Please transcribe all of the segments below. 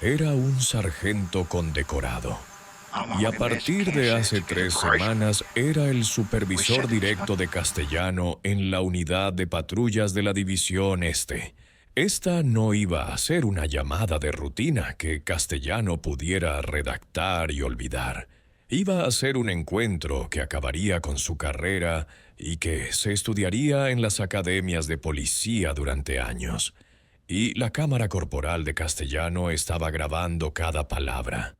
Era un sargento condecorado. Y a partir de hace 3 semanas era el supervisor directo de castellano en la unidad de patrullas de la División Este. Esta no iba a ser una llamada de rutina que castellano pudiera redactar y olvidar. Iba a ser un encuentro que acabaría con su carrera y que se estudiaría en las academias de policía durante años. Y la cámara corporal de castellano estaba grabando cada palabra.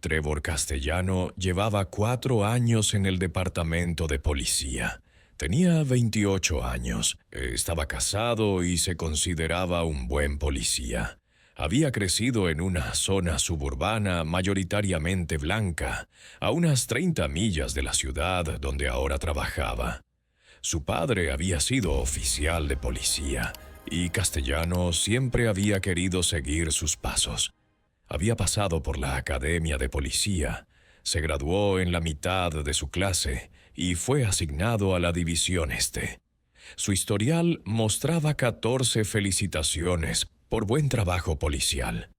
Trevor Castellano llevaba 4 años en el departamento de policía. Tenía 28 años, estaba casado y se consideraba un buen policía. Había crecido en una zona suburbana mayoritariamente blanca, a unas 30 millas de la ciudad donde ahora trabajaba. Su padre había sido oficial de policía y Castellano siempre había querido seguir sus pasos. Había pasado por la academia de policía, se graduó en la mitad de su clase y fue asignado a la División Este. Su historial mostraba 14 felicitaciones por buen trabajo policial.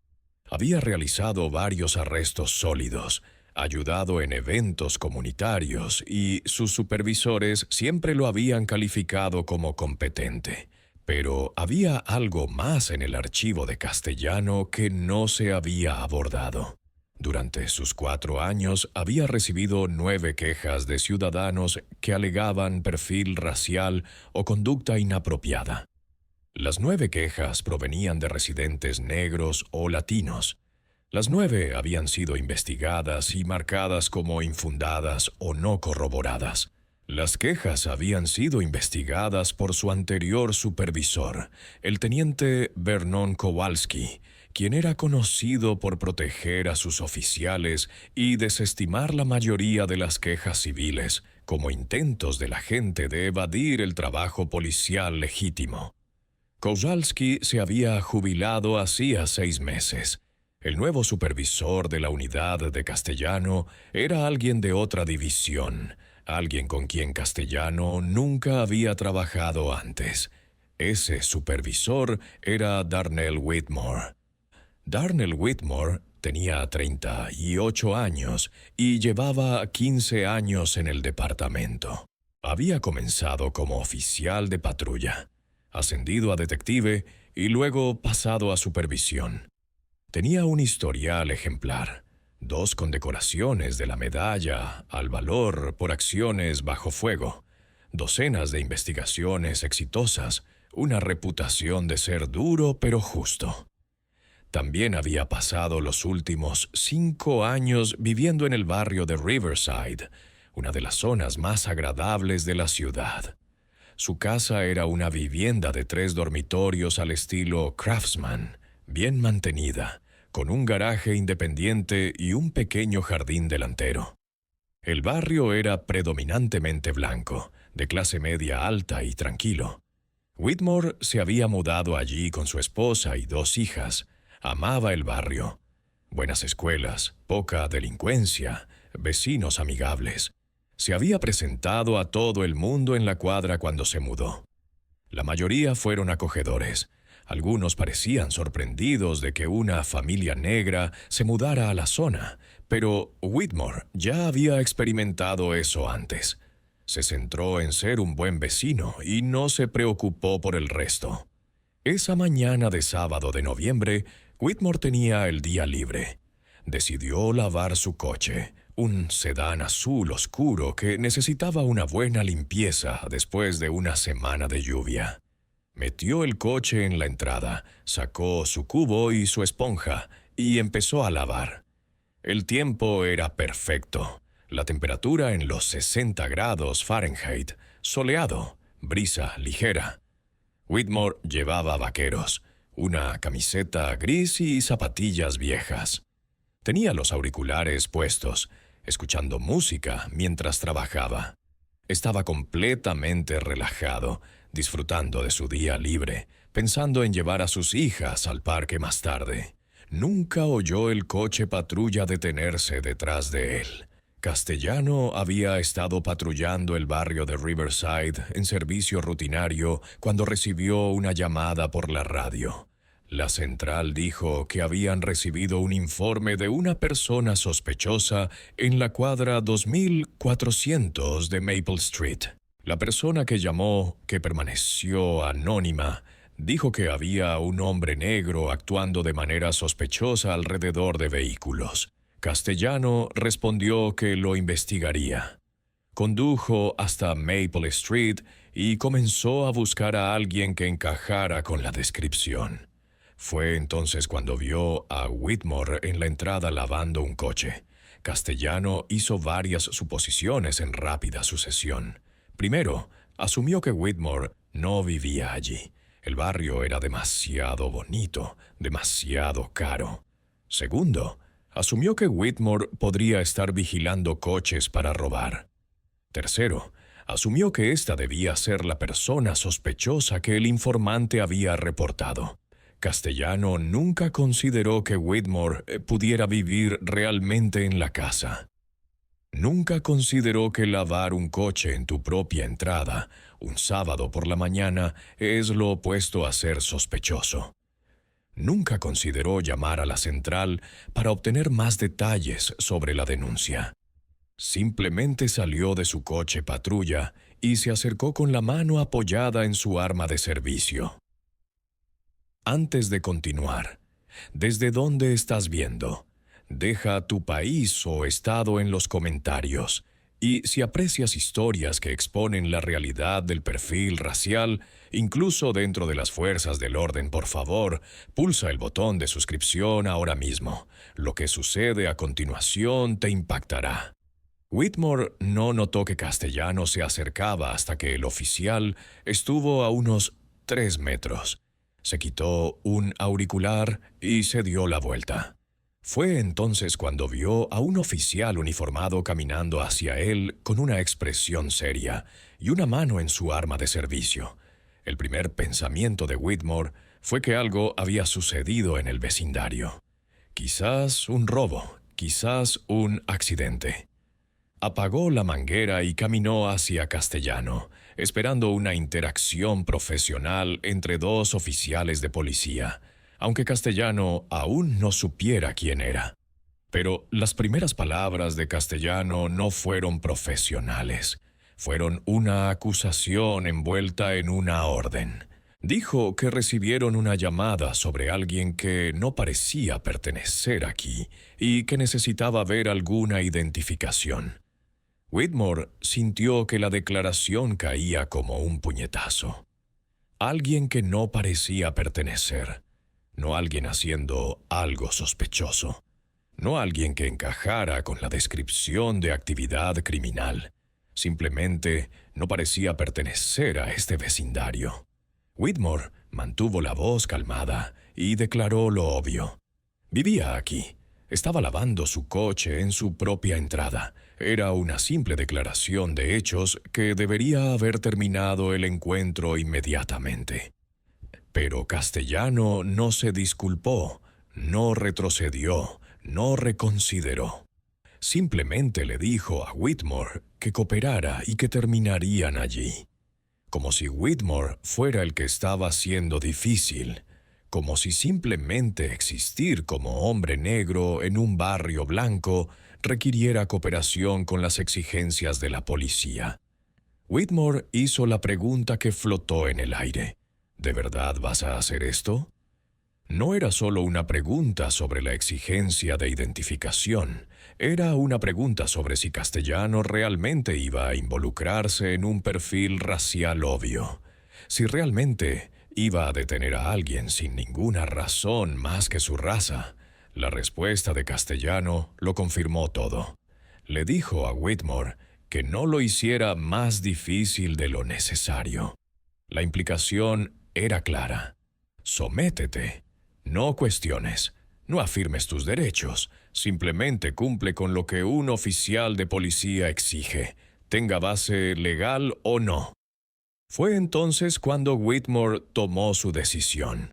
Había realizado varios arrestos sólidos, ayudado en eventos comunitarios y sus supervisores siempre lo habían calificado como competente. Pero había algo más en el archivo de castellano que no se había abordado. Durante sus 4 años había recibido 9 quejas de ciudadanos que alegaban perfil racial o conducta inapropiada. Las 9 quejas provenían de residentes negros o latinos. Las 9 habían sido investigadas y marcadas como infundadas o no corroboradas. Las quejas habían sido investigadas por su anterior supervisor, el teniente Vernon Kowalski, quien era conocido por proteger a sus oficiales y desestimar la mayoría de las quejas civiles, como intentos de la gente de evadir el trabajo policial legítimo. Kowalski se había jubilado hacía 6 meses. El nuevo supervisor de la unidad de castellano era alguien de otra división, alguien con quien castellano nunca había trabajado antes. Ese supervisor era Darnell Whitmore. Darnell Whitmore tenía 38 años y llevaba 15 años en el departamento. Había comenzado como oficial de patrulla, ascendido a detective y luego pasado a supervisión. Tenía un historial ejemplar. 2 condecoraciones de la Medalla al Valor por acciones bajo fuego, docenas de investigaciones exitosas, una reputación de ser duro pero justo. También había pasado los últimos 5 años viviendo en el barrio de Riverside, una de las zonas más agradables de la ciudad. Su casa era una vivienda de 3 dormitorios al estilo Craftsman, bien mantenida, con un garaje independiente y un pequeño jardín delantero. El barrio era predominantemente blanco, de clase media alta y tranquilo. Whitmore se había mudado allí con su esposa y 2 hijas. Amaba el barrio. Buenas escuelas, poca delincuencia, vecinos amigables. Se había presentado a todo el mundo en la cuadra cuando se mudó. La mayoría fueron acogedores. Algunos parecían sorprendidos de que una familia negra se mudara a la zona, pero Whitmore ya había experimentado eso antes. Se centró en ser un buen vecino y no se preocupó por el resto. Esa mañana de sábado de noviembre, Whitmore tenía el día libre. Decidió lavar su coche, un sedán azul oscuro que necesitaba una buena limpieza después de una semana de lluvia. Metió el coche en la entrada, sacó su cubo y su esponja y empezó a lavar. El tiempo era perfecto, la temperatura en los 60 grados Fahrenheit, soleado, brisa ligera. Whitmore llevaba vaqueros, una camiseta gris y zapatillas viejas. Tenía los auriculares puestos, escuchando música mientras trabajaba. Estaba completamente relajado, disfrutando de su día libre, pensando en llevar a sus hijas al parque más tarde. Nunca oyó el coche patrulla detenerse detrás de él. Castellano había estado patrullando el barrio de Riverside en servicio rutinario cuando recibió una llamada por la radio. La central dijo que habían recibido un informe de una persona sospechosa en la cuadra 2400 de Maple Street. La persona que llamó, que permaneció anónima, dijo que había un hombre negro actuando de manera sospechosa alrededor de vehículos. Castellano respondió que lo investigaría. Condujo hasta Maple Street y comenzó a buscar a alguien que encajara con la descripción. Fue entonces cuando vio a Whitmore en la entrada lavando un coche. Castellano hizo varias suposiciones en rápida sucesión. Primero, asumió que Whitmore no vivía allí. El barrio era demasiado bonito, demasiado caro. Segundo, asumió que Whitmore podría estar vigilando coches para robar. Tercero, asumió que esta debía ser la persona sospechosa que el informante había reportado. Castellano nunca consideró que Whitmore pudiera vivir realmente en la casa. Nunca consideró que lavar un coche en tu propia entrada, un sábado por la mañana, es lo opuesto a ser sospechoso. Nunca consideró llamar a la central para obtener más detalles sobre la denuncia. Simplemente salió de su coche patrulla y se acercó con la mano apoyada en su arma de servicio. Antes de continuar, ¿desde dónde estás viendo? Deja tu país o estado en los comentarios. Y si aprecias historias que exponen la realidad del perfil racial, incluso dentro de las fuerzas del orden, por favor, pulsa el botón de suscripción ahora mismo. Lo que sucede a continuación te impactará. Whitmore no notó que Castellano se acercaba hasta que el oficial estuvo a unos 3 metros. Se quitó un auricular y se dio la vuelta. Fue entonces cuando vio a un oficial uniformado caminando hacia él con una expresión seria y una mano en su arma de servicio. El primer pensamiento de Whitmore fue que algo había sucedido en el vecindario. Quizás un robo, quizás un accidente. Apagó la manguera y caminó hacia Castellano, esperando una interacción profesional entre dos oficiales de policía, aunque Castellano aún no supiera quién era. Pero las primeras palabras de Castellano no fueron profesionales. Fueron una acusación envuelta en una orden. Dijo que recibieron una llamada sobre alguien que no parecía pertenecer aquí y que necesitaba ver alguna identificación. Whitmore sintió que la declaración caía como un puñetazo. Alguien que no parecía pertenecer. No alguien haciendo algo sospechoso. No alguien que encajara con la descripción de actividad criminal. Simplemente no parecía pertenecer a este vecindario. Whitmore mantuvo la voz calmada y declaró lo obvio. Vivía aquí. Estaba lavando su coche en su propia entrada. Era una simple declaración de hechos que debería haber terminado el encuentro inmediatamente. Pero Castellano no se disculpó, no retrocedió, no reconsideró. Simplemente le dijo a Whitmore que cooperara y que terminarían allí. Como si Whitmore fuera el que estaba siendo difícil. Como si simplemente existir como hombre negro en un barrio blanco requiriera cooperación con las exigencias de la policía. Whitmore hizo la pregunta que flotó en el aire. ¿De verdad vas a hacer esto? No era solo una pregunta sobre la exigencia de identificación. Era una pregunta sobre si Castellano realmente iba a involucrarse en un perfil racial obvio. Si realmente iba a detener a alguien sin ninguna razón más que su raza. La respuesta de Castellano lo confirmó todo. Le dijo a Whitmore que no lo hiciera más difícil de lo necesario. La implicación era clara. Sométete. No cuestiones. No afirmes tus derechos. Simplemente cumple con lo que un oficial de policía exige, tenga base legal o no. Fue entonces cuando Whitmore tomó su decisión.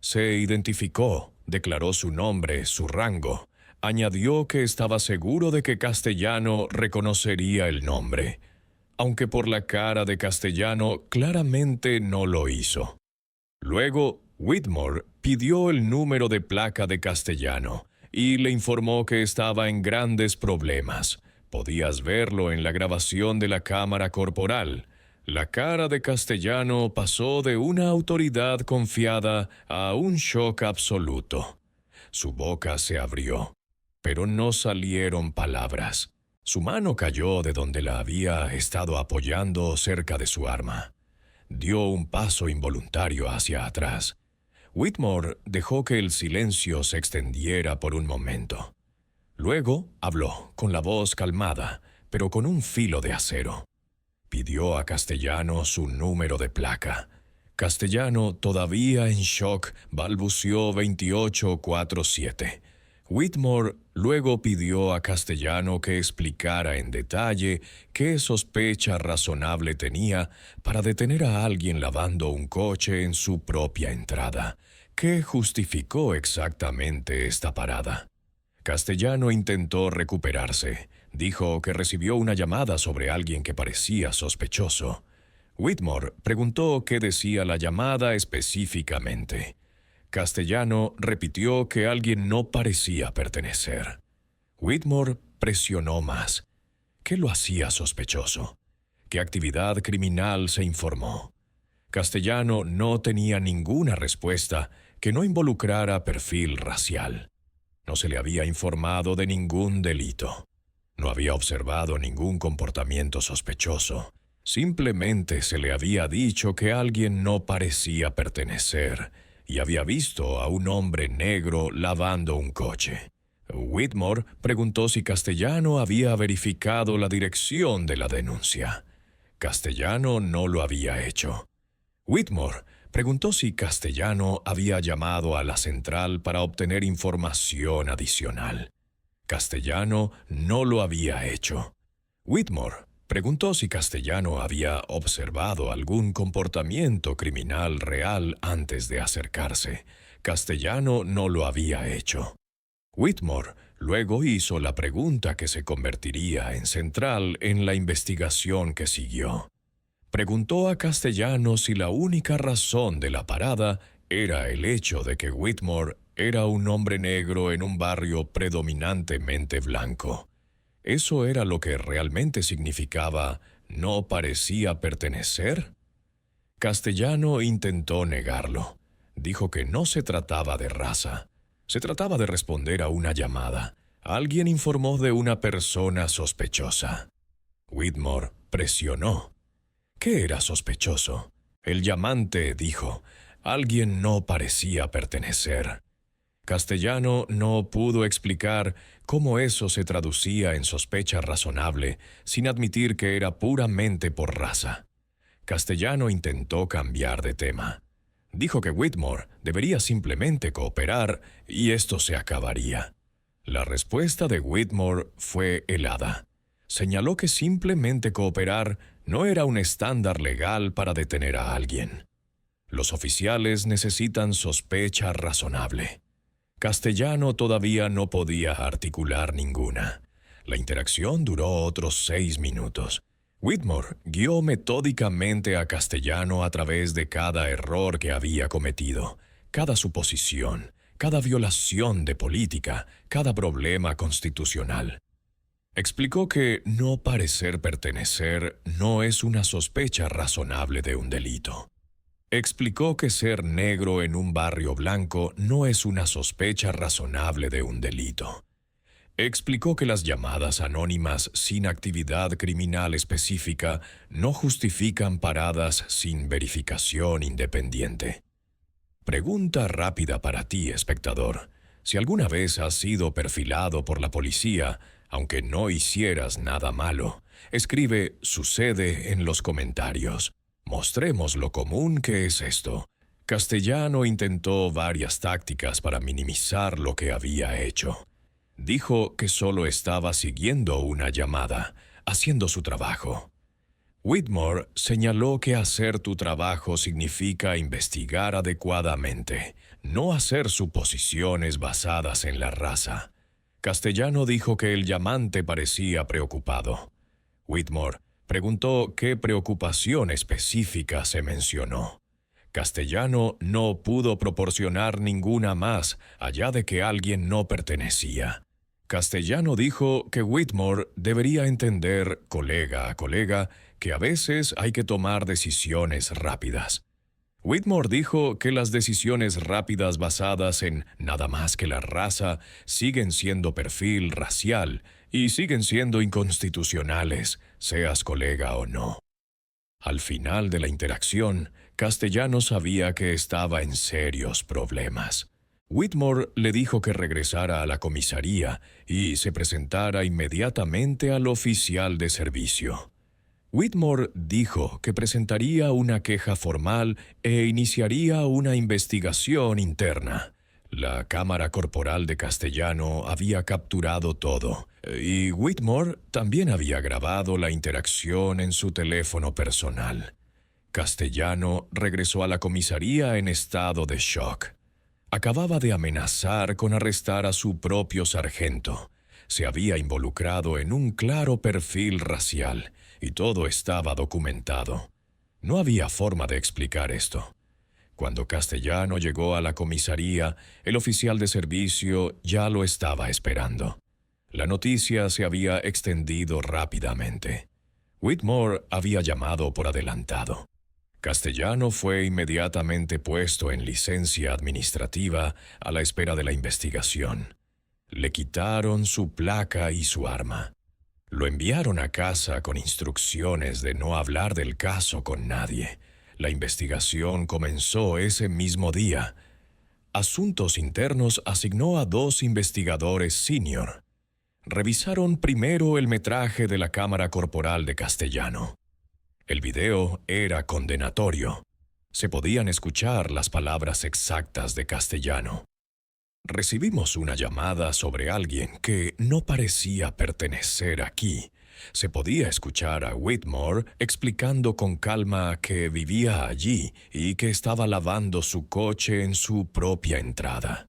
Se identificó, declaró su nombre, su rango. Añadió que estaba seguro de que Castellano reconocería el nombre, aunque por la cara de Castellano claramente no lo hizo. Luego Whitmore pidió el número de placa de Castellano y le informó que estaba en grandes problemas. Podías verlo en la grabación de la cámara corporal. La cara de Castellano pasó de una autoridad confiada a un shock absoluto. Su boca se abrió, pero no salieron palabras. Su mano cayó de donde la había estado apoyando cerca de su arma. Dio un paso involuntario hacia atrás. Whitmore dejó que el silencio se extendiera por un momento. Luego habló, con la voz calmada, pero con un filo de acero. Pidió a Castellano su número de placa. Castellano, todavía en shock, balbuceó 2847. Whitmore luego pidió a Castellano que explicara en detalle qué sospecha razonable tenía para detener a alguien lavando un coche en su propia entrada. ¿Qué justificó exactamente esta parada? Castellano intentó recuperarse. Dijo que recibió una llamada sobre alguien que parecía sospechoso. Whitmore preguntó qué decía la llamada específicamente. Castellano repitió que alguien no parecía pertenecer. Whitmore presionó más. ¿Qué lo hacía sospechoso? ¿Qué actividad criminal se informó? Castellano no tenía ninguna respuesta que no involucrara perfil racial. No se le había informado de ningún delito. No había observado ningún comportamiento sospechoso. Simplemente se le había dicho que alguien no parecía pertenecer y había visto a un hombre negro lavando un coche. Whitmore preguntó si Castellano había verificado la dirección de la denuncia. Castellano no lo había hecho. Whitmore preguntó si Castellano había llamado a la central para obtener información adicional. Castellano no lo había hecho. Whitmore preguntó si Castellano había observado algún comportamiento criminal real antes de acercarse. Castellano no lo había hecho. Whitmore luego hizo la pregunta que se convertiría en central en la investigación que siguió. Preguntó a Castellano si la única razón de la parada era el hecho de que Whitmore era un hombre negro en un barrio predominantemente blanco. ¿Eso era lo que realmente significaba no parecía pertenecer? Castellano intentó negarlo. Dijo que no se trataba de raza. Se trataba de responder a una llamada. Alguien informó de una persona sospechosa. Whitmore presionó. ¿Qué era sospechoso? El llamante dijo, alguien no parecía pertenecer. Castellano no pudo explicar cómo eso se traducía en sospecha razonable, sin admitir que era puramente por raza. Castellano intentó cambiar de tema. Dijo que Whitmore debería simplemente cooperar y esto se acabaría. La respuesta de Whitmore fue helada. Señaló que simplemente cooperar no era un estándar legal para detener a alguien. Los oficiales necesitan sospecha razonable. Castellano todavía no podía articular ninguna. La interacción duró otros 6 minutos. Whitmore guió metódicamente a Castellano a través de cada error que había cometido, cada suposición, cada violación de política, cada problema constitucional. Explicó que no parecer pertenecer no es una sospecha razonable de un delito. Explicó que ser negro en un barrio blanco no es una sospecha razonable de un delito. Explicó que las llamadas anónimas sin actividad criminal específica no justifican paradas sin verificación independiente. Pregunta rápida para ti, espectador. Si alguna vez has sido perfilado por la policía, aunque no hicieras nada malo, escribe «sucede» en los comentarios. Mostremos lo común que es esto. Castellano intentó varias tácticas para minimizar lo que había hecho. Dijo que solo estaba siguiendo una llamada, haciendo su trabajo. Whitmore señaló que hacer tu trabajo significa investigar adecuadamente, no hacer suposiciones basadas en la raza. Castellano dijo que el llamante parecía preocupado. Whitmore preguntó qué preocupación específica se mencionó. Castellano no pudo proporcionar ninguna más, allá de que alguien no pertenecía. Castellano dijo que Whitmore debería entender, colega a colega, que a veces hay que tomar decisiones rápidas. Whitmore dijo que las decisiones rápidas basadas en nada más que la raza siguen siendo perfil racial y siguen siendo inconstitucionales, seas colega o no. Al final de la interacción, Castellano sabía que estaba en serios problemas. Whitmore le dijo que regresara a la comisaría y se presentara inmediatamente al oficial de servicio. Whitmore dijo que presentaría una queja formal e iniciaría una investigación interna. La cámara corporal de Castellano había capturado todo, y Whitmore también había grabado la interacción en su teléfono personal. Castellano regresó a la comisaría en estado de shock. Acababa de amenazar con arrestar a su propio sargento. Se había involucrado en un claro perfil racial, y todo estaba documentado. No había forma de explicar esto. Cuando Castellano llegó a la comisaría, el oficial de servicio ya lo estaba esperando. La noticia se había extendido rápidamente. Whitmore había llamado por adelantado. Castellano fue inmediatamente puesto en licencia administrativa a la espera de la investigación. Le quitaron su placa y su arma. Lo enviaron a casa con instrucciones de no hablar del caso con nadie. La investigación comenzó ese mismo día. Asuntos Internos asignó a 2 investigadores senior. Revisaron primero el metraje de la cámara corporal de Castellano. El video era condenatorio. Se podían escuchar las palabras exactas de Castellano. Recibimos una llamada sobre alguien que no parecía pertenecer aquí. Se podía escuchar a Whitmore explicando con calma que vivía allí y que estaba lavando su coche en su propia entrada.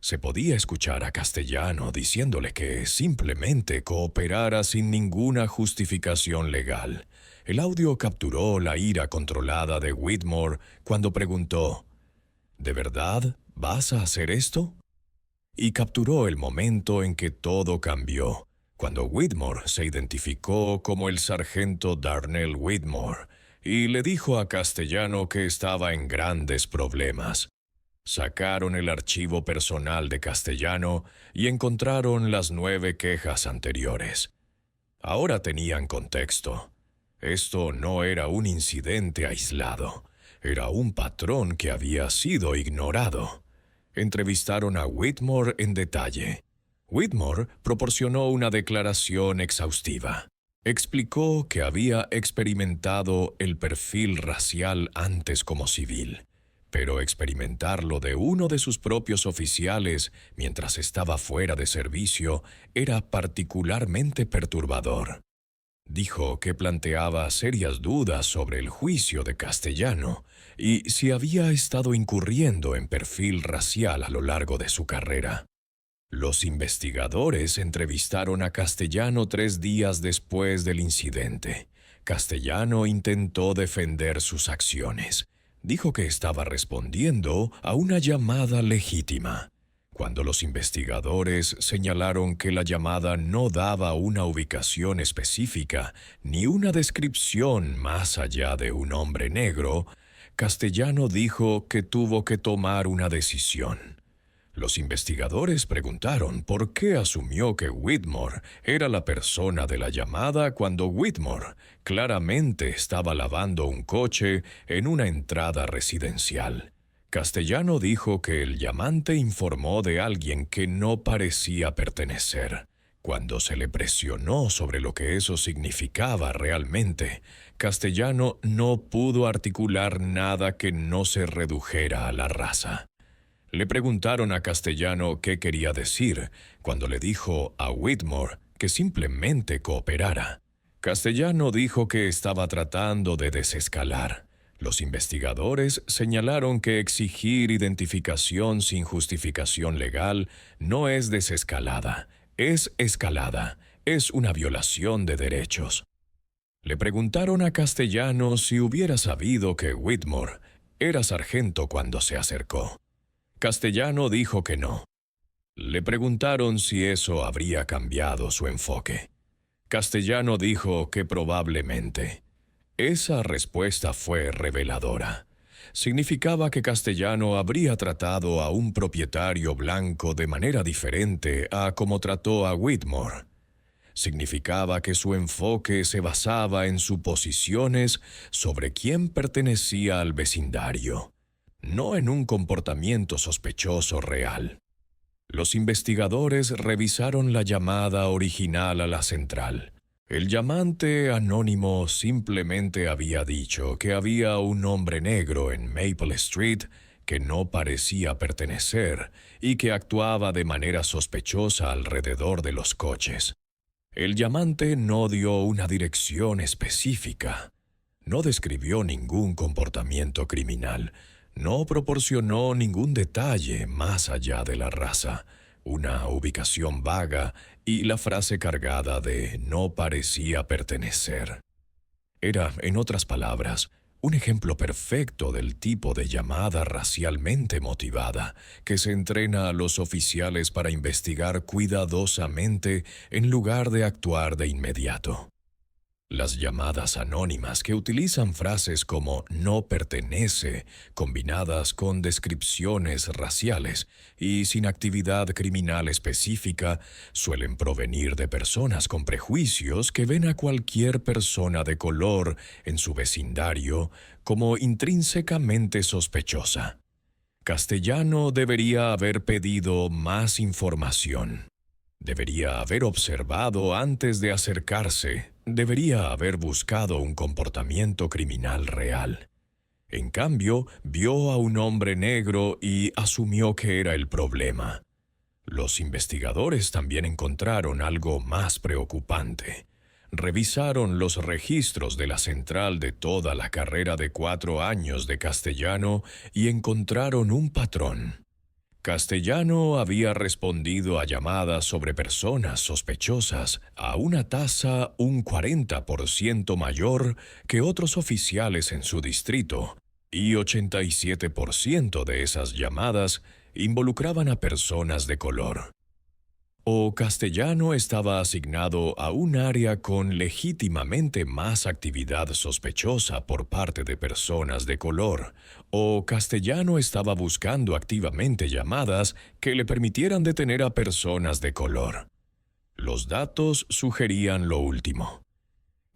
Se podía escuchar a Castellano diciéndole que simplemente cooperara sin ninguna justificación legal. El audio capturó la ira controlada de Whitmore cuando preguntó: ¿de verdad vas a hacer esto? Y capturó el momento en que todo cambió, cuando Whitmore se identificó como el sargento Darnell Whitmore y le dijo a Castellano que estaba en grandes problemas. Sacaron el archivo personal de Castellano y encontraron las 9 quejas anteriores. Ahora tenían contexto. Esto no era un incidente aislado, era un patrón que había sido ignorado. Entrevistaron a Whitmore en detalle. Whitmore proporcionó una declaración exhaustiva. Explicó que había experimentado el perfil racial antes como civil, pero experimentarlo de uno de sus propios oficiales mientras estaba fuera de servicio era particularmente perturbador. Dijo que planteaba serias dudas sobre el juicio de Castellano y si había estado incurriendo en perfil racial a lo largo de su carrera. Los investigadores entrevistaron a Castellano 3 días después del incidente. Castellano intentó defender sus acciones. Dijo que estaba respondiendo a una llamada legítima. Cuando los investigadores señalaron que la llamada no daba una ubicación específica ni una descripción más allá de un hombre negro, Castellano dijo que tuvo que tomar una decisión. Los investigadores preguntaron por qué asumió que Whitmore era la persona de la llamada cuando Whitmore claramente estaba lavando un coche en una entrada residencial. Castellano dijo que el llamante informó de alguien que no parecía pertenecer. Cuando se le presionó sobre lo que eso significaba realmente, Castellano no pudo articular nada que no se redujera a la raza. Le preguntaron a Castellano qué quería decir cuando le dijo a Whitmore que simplemente cooperara. Castellano dijo que estaba tratando de desescalar. Los investigadores señalaron que exigir identificación sin justificación legal no es desescalada, es escalada, es una violación de derechos. Le preguntaron a Castellano si hubiera sabido que Whitmore Era sargento cuando se acercó. Castellano dijo que no. Le preguntaron si eso habría cambiado su enfoque. Castellano dijo que probablemente. Esa respuesta fue reveladora. Significaba que Castellano habría tratado a un propietario blanco de manera diferente a como trató a Whitmore. Significaba que su enfoque se basaba en suposiciones sobre quién pertenecía al vecindario, no en un comportamiento sospechoso real. Los investigadores revisaron la llamada original a la central. El llamante anónimo simplemente había dicho que había un hombre negro en Maple Street que no parecía pertenecer y que actuaba de manera sospechosa alrededor de los coches. El llamante no dio una dirección específica, no describió ningún comportamiento criminal, no proporcionó ningún detalle más allá de la raza, una ubicación vaga y la frase cargada de no parecía pertenecer. Era, en otras palabras, un ejemplo perfecto del tipo de llamada racialmente motivada que se entrena a los oficiales para investigar cuidadosamente en lugar de actuar de inmediato. Las llamadas anónimas que utilizan frases como no pertenece, combinadas con descripciones raciales y sin actividad criminal específica, suelen provenir de personas con prejuicios que ven a cualquier persona de color en su vecindario como intrínsecamente sospechosa. Castellano debería haber pedido más información. Debería haber observado antes de acercarse. Debería haber buscado un comportamiento criminal real. En cambio, vio a un hombre negro y asumió que era el problema. Los investigadores también encontraron algo más preocupante. Revisaron los registros de la central de toda la carrera de 4 años de Castellano y encontraron un patrón. Castellano había respondido a llamadas sobre personas sospechosas a una tasa un 40% mayor que otros oficiales en su distrito, y 87% de esas llamadas involucraban a personas de color. O Castellano estaba asignado a un área con legítimamente más actividad sospechosa por parte de personas de color, o Castellano estaba buscando activamente llamadas que le permitieran detener a personas de color. Los datos sugerían lo último.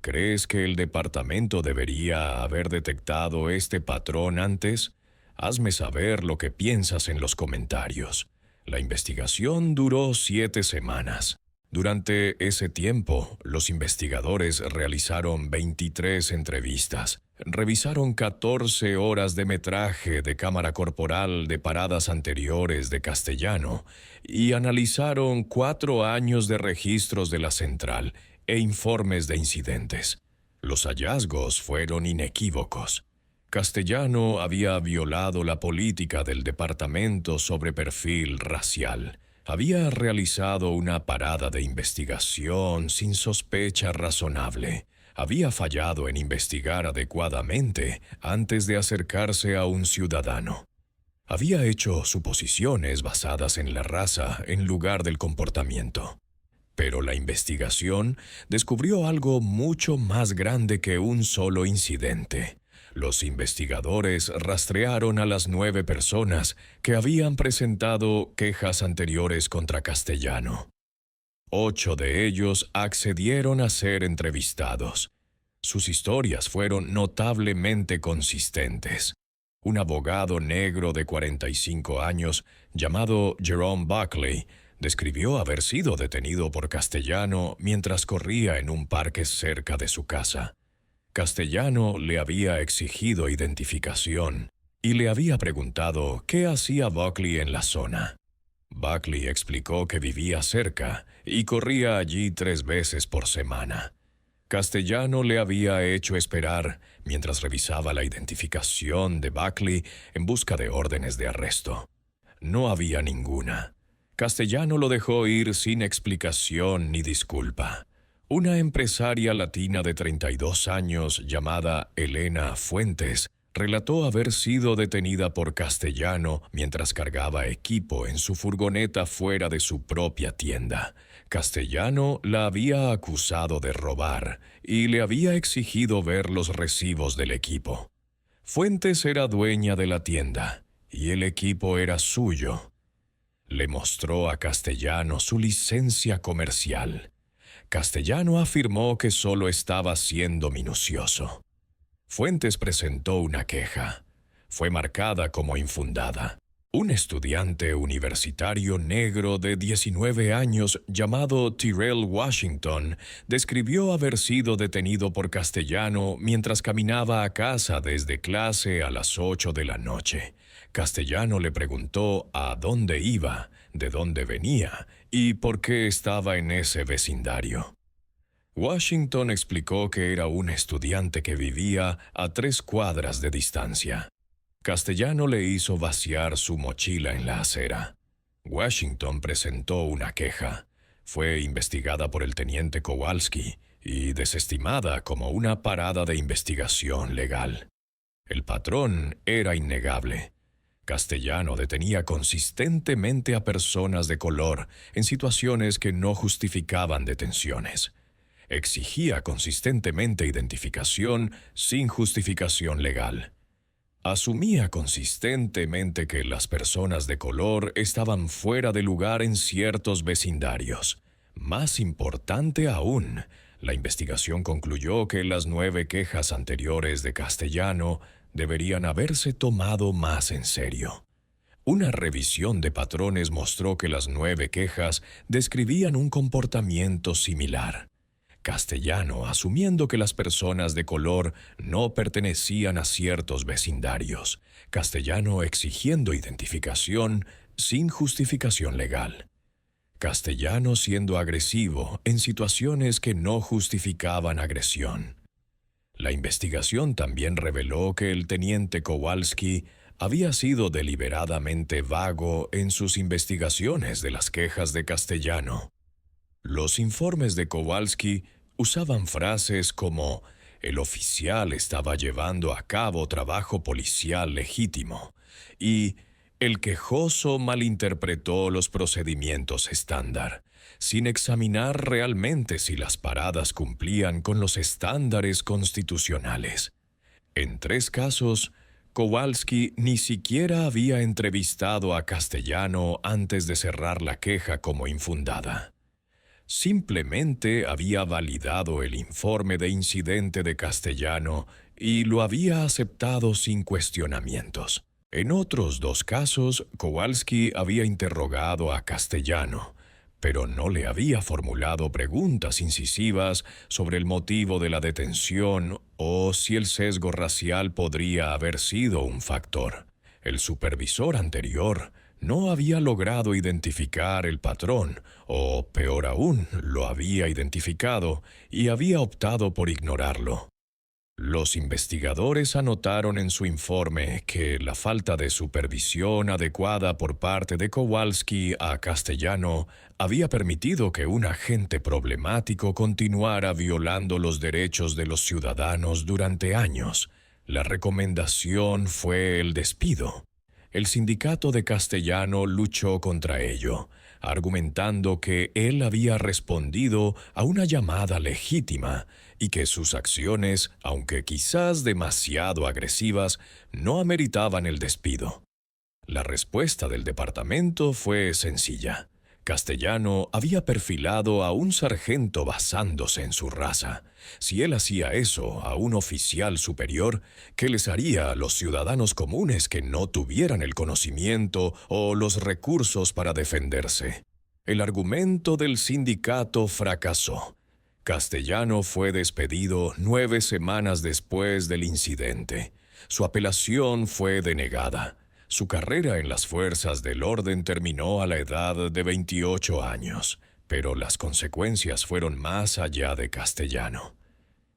¿Crees que el departamento debería haber detectado este patrón antes? Hazme saber lo que piensas en los comentarios. La investigación duró 7 semanas. Durante ese tiempo, los investigadores realizaron 23 entrevistas, revisaron 14 horas de metraje de cámara corporal de paradas anteriores de Castellano y analizaron 4 años de registros de la central e informes de incidentes. Los hallazgos fueron inequívocos. Castellano había violado la política del departamento sobre perfil racial. Había realizado una parada de investigación sin sospecha razonable. Había fallado en investigar adecuadamente antes de acercarse a un ciudadano. Había hecho suposiciones basadas en la raza en lugar del comportamiento. Pero la investigación descubrió algo mucho más grande que un solo incidente. Los investigadores rastrearon a las 9 personas que habían presentado quejas anteriores contra Castellano. 8 de ellos accedieron a ser entrevistados. Sus historias fueron notablemente consistentes. Un abogado negro de 45 años, llamado Jerome Buckley, describió haber sido detenido por Castellano mientras corría en un parque cerca de su casa. Castellano le había exigido identificación y le había preguntado qué hacía Buckley en la zona. Buckley explicó que vivía cerca y corría allí 3 veces por semana. Castellano le había hecho esperar mientras revisaba la identificación de Buckley en busca de órdenes de arresto. No había ninguna. Castellano lo dejó ir sin explicación ni disculpa. Una empresaria latina de 32 años llamada Elena Fuentes relató haber sido detenida por Castellano mientras cargaba equipo en su furgoneta fuera de su propia tienda. Castellano la había acusado de robar y le había exigido ver los recibos del equipo. Fuentes era dueña de la tienda y el equipo era suyo. Le mostró a Castellano su licencia comercial. Castellano afirmó que solo estaba siendo minucioso. Fuentes presentó una queja. Fue marcada como infundada. Un estudiante universitario negro de 19 años llamado Tyrell Washington describió haber sido detenido por Castellano mientras caminaba a casa desde clase a las 8 de la noche. Castellano le preguntó a dónde iba, de dónde venía y por qué estaba en ese vecindario. Washington explicó que era un estudiante que vivía a 3 cuadras de distancia. Castellano le hizo vaciar su mochila en la acera. Washington presentó una queja. Fue investigada por el teniente Kowalski y desestimada como una parada de investigación legal. El patrón era innegable. Castellano detenía consistentemente a personas de color en situaciones que no justificaban detenciones. Exigía consistentemente identificación sin justificación legal. Asumía consistentemente que las personas de color estaban fuera de lugar en ciertos vecindarios. Más importante aún, la investigación concluyó que las 9 quejas anteriores de Castellano deberían haberse tomado más en serio. Una revisión de patrones mostró que las 9 quejas describían un comportamiento similar. Castellano, asumiendo que las personas de color no pertenecían a ciertos vecindarios. Castellano exigiendo identificación sin justificación legal. Castellano siendo agresivo en situaciones que no justificaban agresión. La investigación también reveló que el teniente Kowalski había sido deliberadamente vago en sus investigaciones de las quejas de Castellano. Los informes de Kowalski usaban frases como «el oficial estaba llevando a cabo trabajo policial legítimo» y «el quejoso malinterpretó los procedimientos estándar», sin examinar realmente si las paradas cumplían con los estándares constitucionales. En 3 casos, Kowalski ni siquiera había entrevistado a Castellano antes de cerrar la queja como infundada. Simplemente había validado el informe de incidente de Castellano y lo había aceptado sin cuestionamientos. En otros 2 casos, Kowalski había interrogado a Castellano, pero no le había formulado preguntas incisivas sobre el motivo de la detención o si el sesgo racial podría haber sido un factor. El supervisor anterior no había logrado identificar el patrón, o peor aún, lo había identificado y había optado por ignorarlo. Los investigadores anotaron en su informe que la falta de supervisión adecuada por parte de Kowalski a Castellano había permitido que un agente problemático continuara violando los derechos de los ciudadanos durante años. La recomendación fue el despido. El sindicato de Castellano luchó contra ello, argumentando que él había respondido a una llamada legítima y que sus acciones, aunque quizás demasiado agresivas, no ameritaban el despido. La respuesta del departamento fue sencilla. Castellano había perfilado a un sargento basándose en su raza. Si él hacía eso a un oficial superior, ¿qué les haría a los ciudadanos comunes que no tuvieran el conocimiento o los recursos para defenderse? El argumento del sindicato fracasó. Castellano fue despedido 9 semanas después del incidente. Su apelación fue denegada. Su carrera en las fuerzas del orden terminó a la edad de 28 años, pero las consecuencias fueron más allá de Castellano.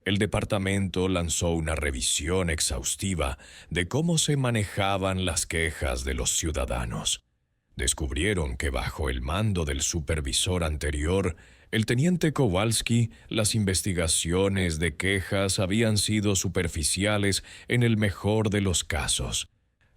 El departamento lanzó una revisión exhaustiva de cómo se manejaban las quejas de los ciudadanos. Descubrieron que bajo el mando del supervisor anterior, el teniente Kowalski, las investigaciones de quejas habían sido superficiales en el mejor de los casos.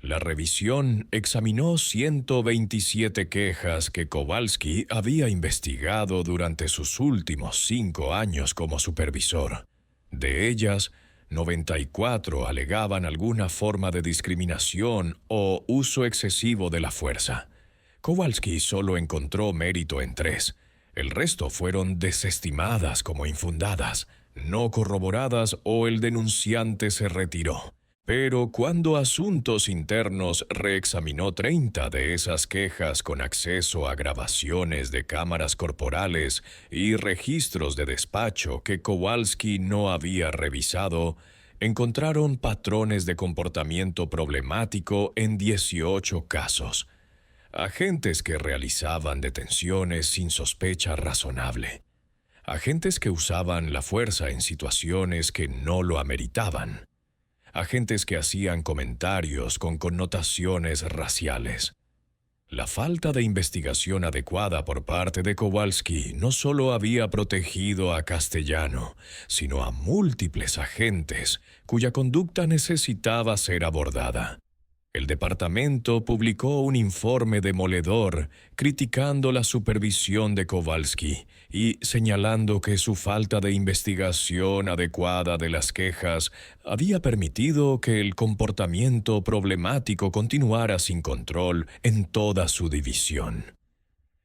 La revisión examinó 127 quejas que Kowalski había investigado durante sus últimos 5 años como supervisor. De ellas, 94 alegaban alguna forma de discriminación o uso excesivo de la fuerza. Kowalski solo encontró mérito en 3. El resto fueron desestimadas como infundadas, no corroboradas o el denunciante se retiró. Pero cuando Asuntos Internos reexaminó 30 de esas quejas con acceso a grabaciones de cámaras corporales y registros de despacho que Kowalski no había revisado, encontraron patrones de comportamiento problemático en 18 casos. Agentes que realizaban detenciones sin sospecha razonable. Agentes que usaban la fuerza en situaciones que no lo ameritaban. Agentes que hacían comentarios con connotaciones raciales. La falta de investigación adecuada por parte de Kowalski no solo había protegido a Castellano, sino a múltiples agentes cuya conducta necesitaba ser abordada. El departamento publicó un informe demoledor criticando la supervisión de Kowalski y señalando que su falta de investigación adecuada de las quejas había permitido que el comportamiento problemático continuara sin control en toda su división.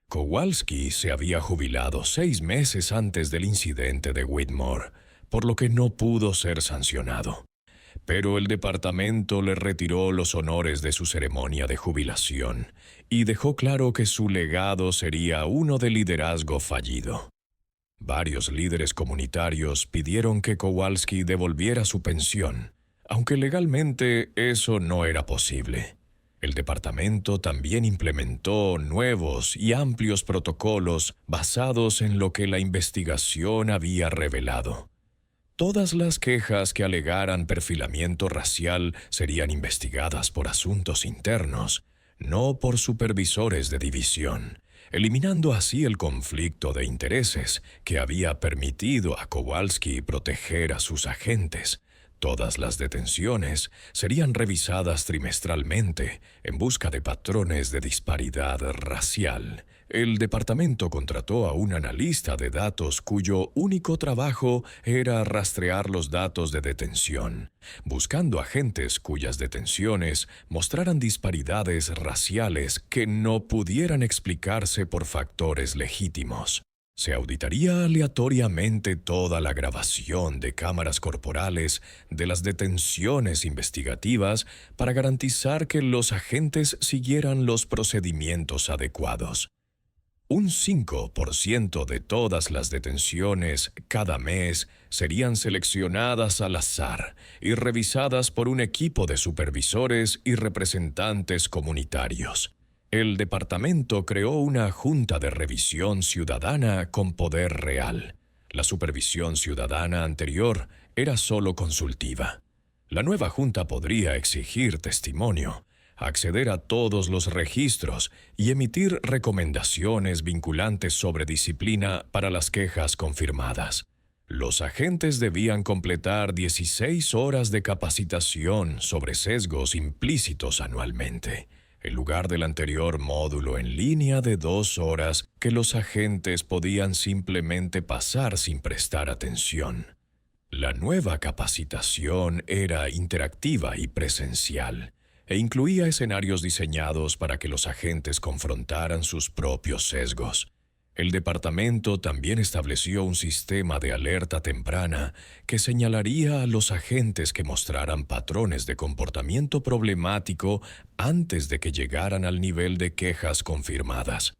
Kowalski se había jubilado 6 meses antes del incidente de Whitmore, por lo que no pudo ser sancionado. Pero el departamento le retiró los honores de su ceremonia de jubilación y dejó claro que su legado sería uno de liderazgo fallido. Varios líderes comunitarios pidieron que Kowalski devolviera su pensión, aunque legalmente eso no era posible. El departamento también implementó nuevos y amplios protocolos basados en lo que la investigación había revelado. Todas las quejas que alegaran perfilamiento racial serían investigadas por Asuntos Internos, no por supervisores de división, eliminando así el conflicto de intereses que había permitido a Kowalski proteger a sus agentes. Todas las detenciones serían revisadas trimestralmente en busca de patrones de disparidad racial. El departamento contrató a un analista de datos cuyo único trabajo era rastrear los datos de detención, buscando agentes cuyas detenciones mostraran disparidades raciales que no pudieran explicarse por factores legítimos. Se auditaría aleatoriamente toda la grabación de cámaras corporales de las detenciones investigativas para garantizar que los agentes siguieran los procedimientos adecuados. Un 5% de todas las detenciones cada mes serían seleccionadas al azar y revisadas por un equipo de supervisores y representantes comunitarios. El departamento creó una junta de revisión ciudadana con poder real. La supervisión ciudadana anterior era solo consultiva. La nueva junta podría exigir testimonio, acceder a todos los registros y emitir recomendaciones vinculantes sobre disciplina para las quejas confirmadas. Los agentes debían completar 16 horas de capacitación sobre sesgos implícitos anualmente, en lugar del anterior módulo en línea de 2 horas que los agentes podían simplemente pasar sin prestar atención. La nueva capacitación era interactiva y presencial, e incluía escenarios diseñados para que los agentes confrontaran sus propios sesgos. El departamento también estableció un sistema de alerta temprana que señalaría a los agentes que mostraran patrones de comportamiento problemático antes de que llegaran al nivel de quejas confirmadas.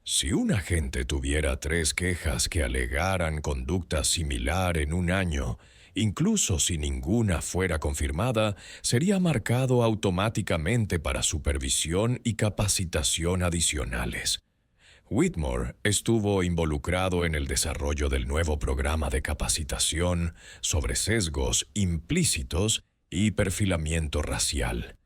Si un agente tuviera 3 quejas que alegaran conducta similar en un año, incluso si ninguna fuera confirmada, sería marcado automáticamente para supervisión y capacitación adicionales. Whitmore estuvo involucrado en el desarrollo del nuevo programa de capacitación sobre sesgos implícitos y perfilamiento racial.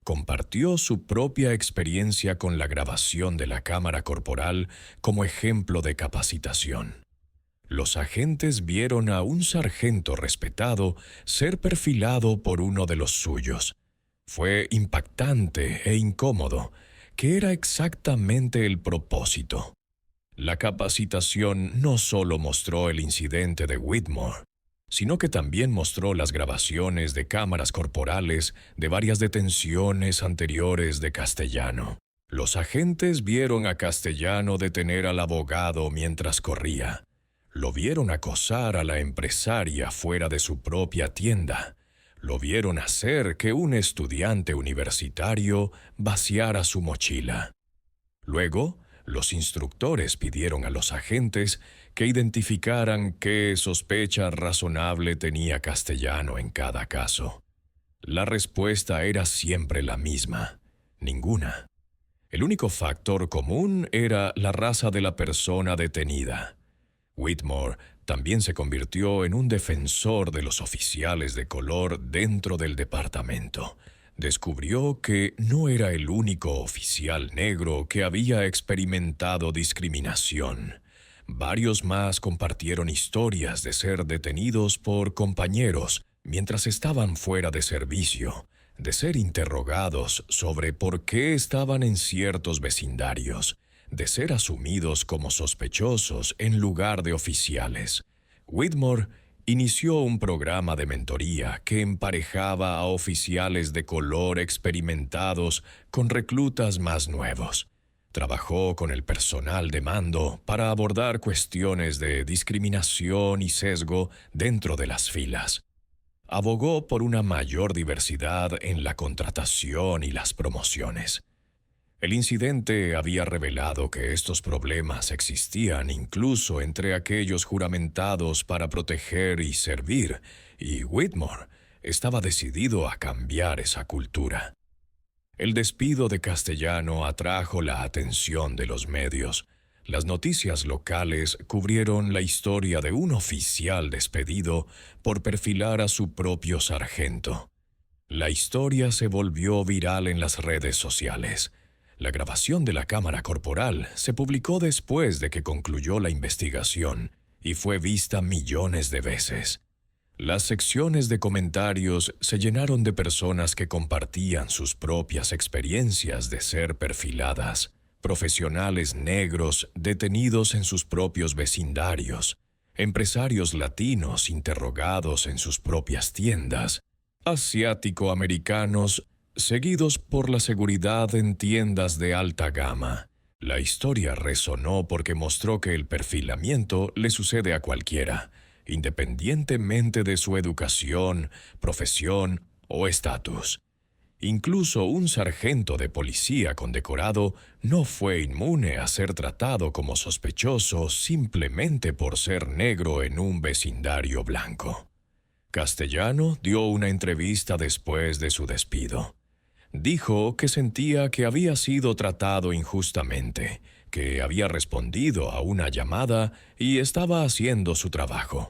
compartió su propia experiencia con la grabación de la cámara corporal como ejemplo de capacitación. Los agentes vieron a un sargento respetado ser perfilado por uno de los suyos. Fue impactante e incómodo, que era exactamente el propósito. La capacitación no solo mostró el incidente de Whitmore, sino que también mostró las grabaciones de cámaras corporales de varias detenciones anteriores de Castellano. Los agentes vieron a Castellano detener al abogado mientras corría. Lo vieron acosar a la empresaria fuera de su propia tienda. Lo vieron hacer que un estudiante universitario vaciara su mochila. Luego, los instructores pidieron a los agentes que identificaran qué sospecha razonable tenía Castellano en cada caso. La respuesta era siempre la misma: ninguna. El único factor común era la raza de la persona detenida. Whitmore también se convirtió en un defensor de los oficiales de color dentro del departamento. Descubrió que no era el único oficial negro que había experimentado discriminación. Varios más compartieron historias de ser detenidos por compañeros mientras estaban fuera de servicio, de ser interrogados sobre por qué estaban en ciertos vecindarios, de ser asumidos como sospechosos en lugar de oficiales. Whitmore inició un programa de mentoría que emparejaba a oficiales de color experimentados con reclutas más nuevos. Trabajó con el personal de mando para abordar cuestiones de discriminación y sesgo dentro de las filas. Abogó por una mayor diversidad en la contratación y las promociones. El incidente había revelado que estos problemas existían incluso entre aquellos juramentados para proteger y servir, y Whitmore estaba decidido a cambiar esa cultura. El despido de Castellano atrajo la atención de los medios. Las noticias locales cubrieron la historia de un oficial despedido por perfilar a su propio sargento. La historia se volvió viral en las redes sociales. La grabación de la cámara corporal se publicó después de que concluyó la investigación y fue vista millones de veces. Las secciones de comentarios se llenaron de personas que compartían sus propias experiencias de ser perfiladas, profesionales negros detenidos en sus propios vecindarios, empresarios latinos interrogados en sus propias tiendas, asiático-americanos seguidos por la seguridad en tiendas de alta gama. La historia resonó porque mostró que el perfilamiento le sucede a cualquiera, independientemente de su educación, profesión o estatus. Incluso un sargento de policía condecorado no fue inmune a ser tratado como sospechoso simplemente por ser negro en un vecindario blanco. Castellano dio una entrevista después de su despido. Dijo que sentía que había sido tratado injustamente, que había respondido a una llamada y estaba haciendo su trabajo.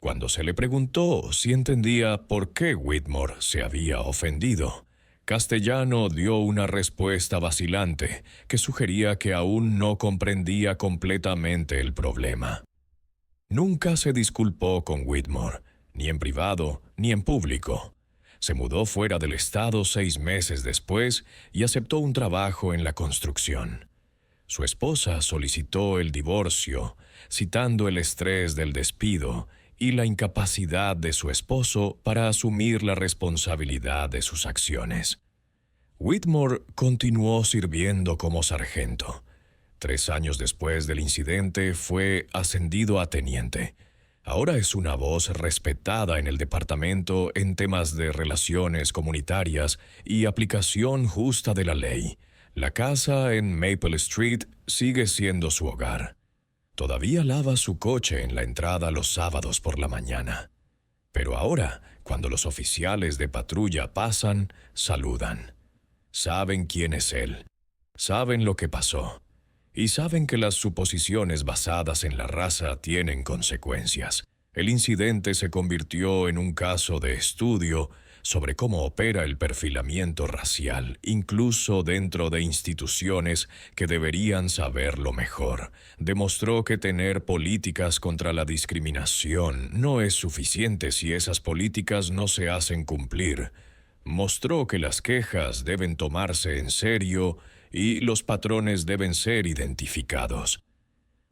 Cuando se le preguntó si entendía por qué Whitmore se había ofendido, Castellano dio una respuesta vacilante que sugería que aún no comprendía completamente el problema. Nunca se disculpó con Whitmore, ni en privado ni en público. Se mudó fuera del estado 6 meses después y aceptó un trabajo en la construcción. Su esposa solicitó el divorcio, citando el estrés del despido y la incapacidad de su esposo para asumir la responsabilidad de sus acciones. Whitmore continuó sirviendo como sargento. 3 años después del incidente fue ascendido a teniente. Ahora es una voz respetada en el departamento en temas de relaciones comunitarias y aplicación justa de la ley. La casa en Maple Street sigue siendo su hogar. Todavía lava su coche en la entrada los sábados por la mañana. Pero ahora, cuando los oficiales de patrulla pasan, saludan. Saben quién es él. Saben lo que pasó. Y saben que las suposiciones basadas en la raza tienen consecuencias. El incidente se convirtió en un caso de estudio sobre cómo opera el perfilamiento racial, incluso dentro de instituciones que deberían saberlo mejor. Demostró que tener políticas contra la discriminación no es suficiente si esas políticas no se hacen cumplir. Mostró que las quejas deben tomarse en serio y los patrones deben ser identificados.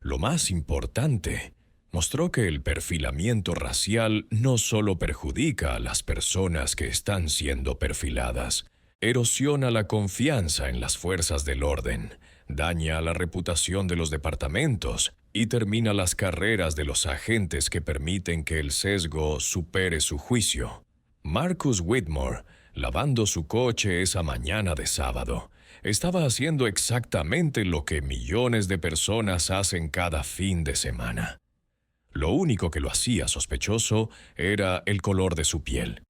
Lo más importante, mostró que el perfilamiento racial no solo perjudica a las personas que están siendo perfiladas, erosiona la confianza en las fuerzas del orden, daña la reputación de los departamentos y termina las carreras de los agentes que permiten que el sesgo supere su juicio. Marcus Whitmore, lavando su coche esa mañana de sábado, estaba haciendo exactamente lo que millones de personas hacen cada fin de semana. Lo único que lo hacía sospechoso era el color de su piel.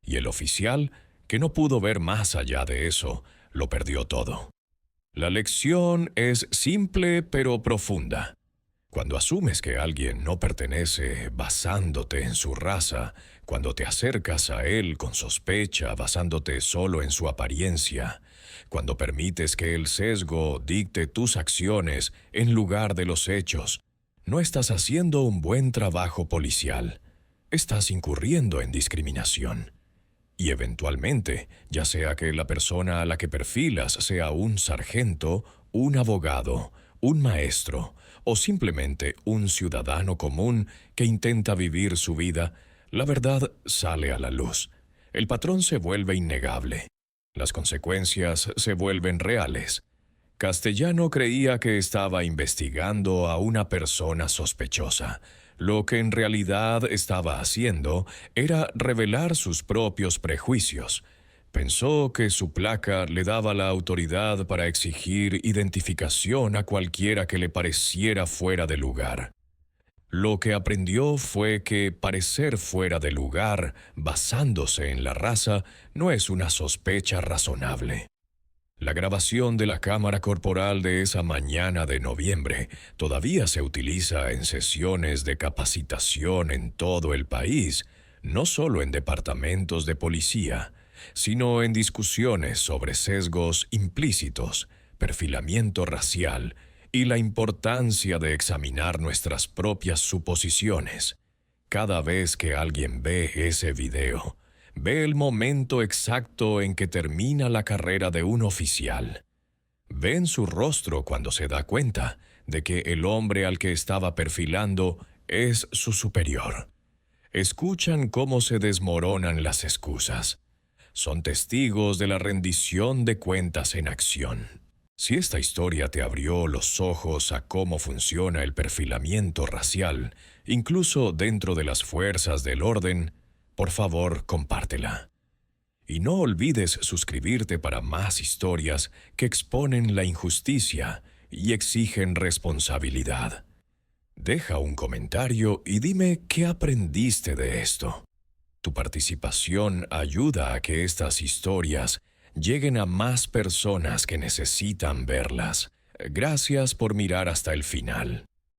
Y el oficial, que no pudo ver más allá de eso, lo perdió todo. La lección es simple pero profunda. Cuando asumes que alguien no pertenece basándote en su raza, cuando te acercas a él con sospecha basándote solo en su apariencia, cuando permites que el sesgo dicte tus acciones en lugar de los hechos, no estás haciendo un buen trabajo policial. Estás incurriendo en discriminación. Y eventualmente, ya sea que la persona a la que perfilas sea un sargento, un abogado, un maestro o simplemente un ciudadano común que intenta vivir su vida, la verdad sale a la luz. El patrón se vuelve innegable. Las consecuencias se vuelven reales. Castellano creía que estaba investigando a una persona sospechosa. Lo que en realidad estaba haciendo era revelar sus propios prejuicios. Pensó que su placa le daba la autoridad para exigir identificación a cualquiera que le pareciera fuera de lugar. Lo que aprendió fue que parecer fuera de lugar, basándose en la raza, no es una sospecha razonable. La grabación de la cámara corporal de esa mañana de noviembre todavía se utiliza en sesiones de capacitación en todo el país, no solo en departamentos de policía, sino en discusiones sobre sesgos implícitos, perfilamiento racial y la importancia de examinar nuestras propias suposiciones. Cada vez que alguien ve ese video, ve el momento exacto en que termina la carrera de un oficial. Ve en su rostro cuando se da cuenta de que el hombre al que estaba perfilando es su superior. Escuchan cómo se desmoronan las excusas. Son testigos de la rendición de cuentas en acción. Si esta historia te abrió los ojos a cómo funciona el perfilamiento racial, incluso dentro de las fuerzas del orden, por favor, compártela. Y no olvides suscribirte para más historias que exponen la injusticia y exigen responsabilidad. Deja un comentario y dime qué aprendiste de esto. Tu participación ayuda a que estas historias lleguen a más personas que necesitan verlas. Gracias por mirar hasta el final.